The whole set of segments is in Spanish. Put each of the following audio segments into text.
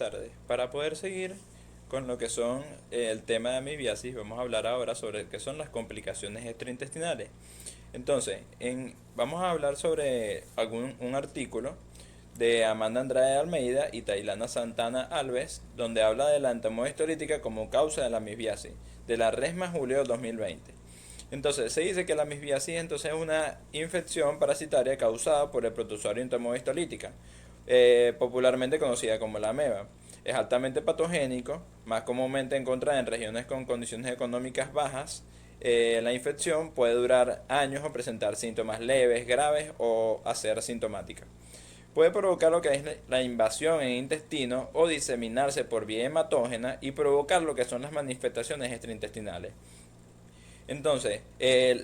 tardes. Para poder seguir con lo que son el tema de amibiasis, vamos a hablar ahora sobre qué son las complicaciones gastrointestinales. Entonces, vamos a hablar sobre un artículo de Amanda Andrade Almeida y Tailana Santana Alves, donde habla de la entomogastolítica como causa de la amisbiasis, de la Resma Julio 2020. Entonces, se dice que la amisbiasis entonces es una infección parasitaria causada por el protozoario entomogastolítica, popularmente conocida como la ameba. Es altamente patogénico, más comúnmente encontrada en regiones con condiciones económicas bajas. La infección puede durar años o presentar síntomas leves, graves o ser asintomática. Puede provocar lo que es la invasión en el intestino o diseminarse por vía hematógena y provocar lo que son las manifestaciones extraintestinales. Entonces,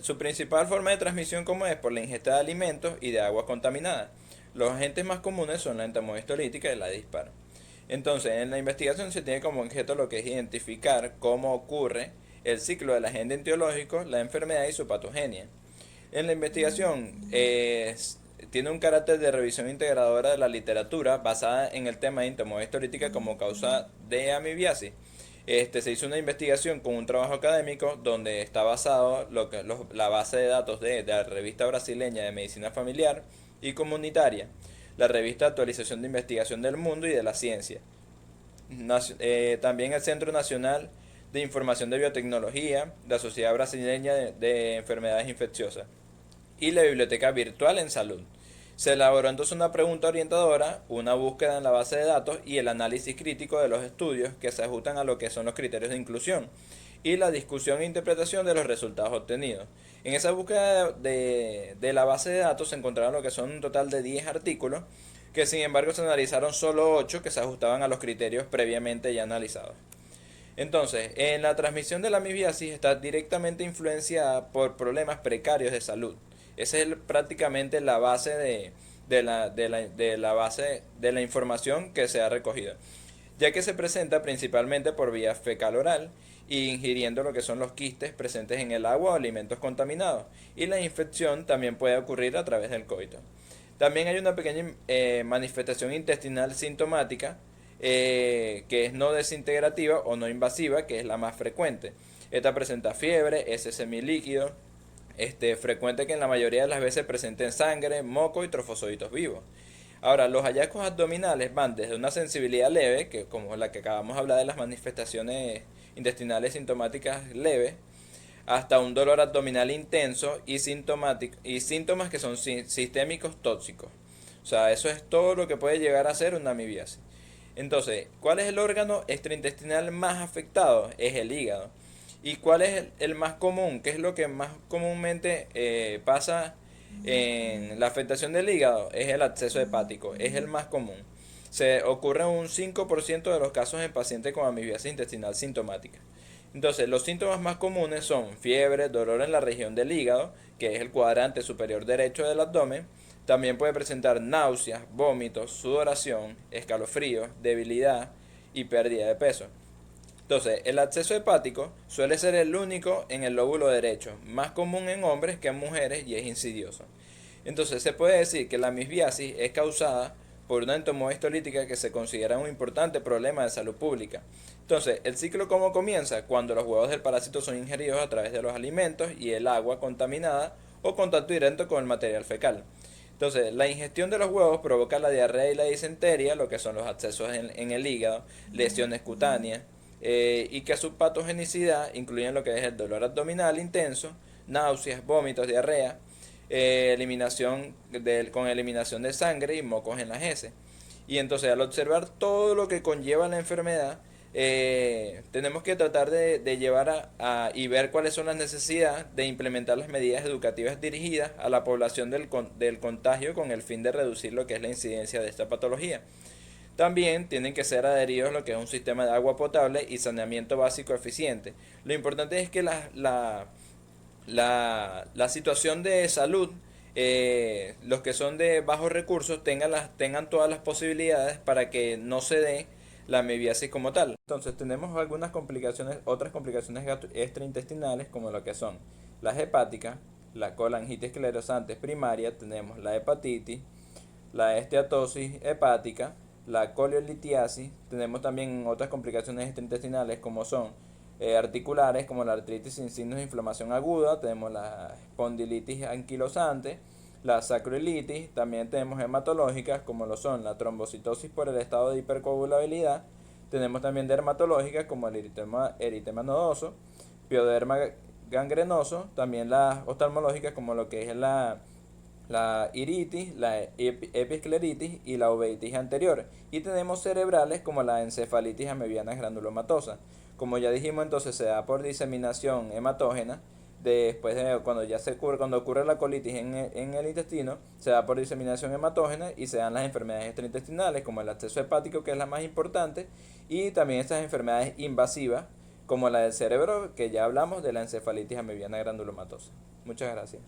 su principal forma de transmisión como es por la ingesta de alimentos y de agua contaminada. Los agentes más comunes son la entomogastolítica y la dispar. Entonces, en la investigación se tiene como objeto lo que es identificar cómo ocurre el ciclo del agente etiológico, la enfermedad y su patogenia. En la investigación tiene un carácter de revisión integradora de la literatura basada en el tema de entomogastolítica como causa de amibiasis. Se hizo una investigación con un trabajo académico donde está basado la base de datos de la revista brasileña de medicina familiar y comunitaria, la revista Actualización de Investigación del Mundo y de la Ciencia. También el Centro Nacional de Información de Biotecnología, la Sociedad Brasileña de Enfermedades Infecciosas y la Biblioteca Virtual en Salud. Se elaboró entonces una pregunta orientadora, una búsqueda en la base de datos y el análisis crítico de los estudios que se ajustan a lo que son los criterios de inclusión y la discusión e interpretación de los resultados obtenidos. En esa búsqueda de la base de datos se encontraron lo que son un total de 10 artículos, que sin embargo se analizaron solo 8 que se ajustaban a los criterios previamente ya analizados. Entonces, en la transmisión de la amibiasis está directamente influenciada por problemas precarios de salud. Esa es prácticamente la base de la información que se ha recogido, ya que se presenta principalmente por vía fecal oral y ingiriendo lo que son los quistes presentes en el agua o alimentos contaminados, y la infección también puede ocurrir a través del coito. También hay una pequeña manifestación intestinal sintomática, que es no desintegrativa o no invasiva, que es la más frecuente. Esta presenta fiebre, es semilíquido, frecuente que en la mayoría de las veces presenten sangre, moco y trofosoditos vivos. Ahora, los hallazgos abdominales van desde una sensibilidad leve, que como la que acabamos de hablar de las manifestaciones intestinales sintomáticas leves, hasta un dolor abdominal intenso y síntomas que son sistémicos tóxicos. O sea, eso es todo lo que puede llegar a ser una amibiasis. Entonces, ¿cuál es el órgano extraintestinal más afectado? Es el hígado. ¿Y cuál es el más común? ¿Qué es lo que más comúnmente pasa en la afectación del hígado? Es el absceso hepático, es el más común. Se ocurre en un 5% de los casos en pacientes con amibiasis intestinal sintomática. Entonces, los síntomas más comunes son fiebre, dolor en la región del hígado, que es el cuadrante superior derecho del abdomen. También puede presentar náuseas, vómitos, sudoración, escalofríos, debilidad y pérdida de peso. Entonces, el absceso hepático suele ser el único en el lóbulo derecho, más común en hombres que en mujeres y es insidioso. Entonces, se puede decir que la misbiasis es causada por una entomogastolítica que se considera un importante problema de salud pública. Entonces, el ciclo cómo comienza cuando los huevos del parásito son ingeridos a través de los alimentos y el agua contaminada o contacto directo con el material fecal. Entonces, la ingestión de los huevos provoca la diarrea y la disentería, lo que son los abscesos en el hígado, lesiones cutáneas, y que su patogenicidad incluyen lo que es el dolor abdominal intenso, náuseas, vómitos, diarrea, con eliminación de sangre y mocos en las heces. Y entonces al observar todo lo que conlleva la enfermedad, tenemos que tratar de llevar y ver cuáles son las necesidades de implementar las medidas educativas dirigidas a la población del contagio con el fin de reducir lo que es la incidencia de esta patología. También tienen que ser adheridos a lo que es un sistema de agua potable y saneamiento básico eficiente. Lo importante es que la situación de salud, los que son de bajos recursos tengan todas las posibilidades para que no se dé la amibiasis como tal. Entonces tenemos algunas complicaciones, otras complicaciones extraintestinales como lo que son las hepáticas, la colangitis esclerosante primaria, tenemos la hepatitis, la esteatosis hepática, la coliolitiasis. Tenemos también otras complicaciones extraintestinales como son articulares, como la artritis sin signos de inflamación aguda. Tenemos la espondilitis anquilosante, la sacroilitis. También tenemos hematológicas como lo son la trombocitosis por el estado de hipercoagulabilidad. Tenemos también dermatológicas como el eritema nodoso, pioderma gangrenoso. También las oftalmológicas como lo que es la iritis, la episcleritis y la uveitis anterior. Y tenemos cerebrales como la encefalitis amebiana granulomatosa. Como ya dijimos, entonces se da por diseminación hematógena. Después de cuando ocurre la colitis en el intestino, se da por diseminación hematógena y se dan las enfermedades extraintestinales como el absceso hepático, que es la más importante, y también estas enfermedades invasivas como la del cerebro, que ya hablamos de la encefalitis amebiana granulomatosa. Muchas gracias.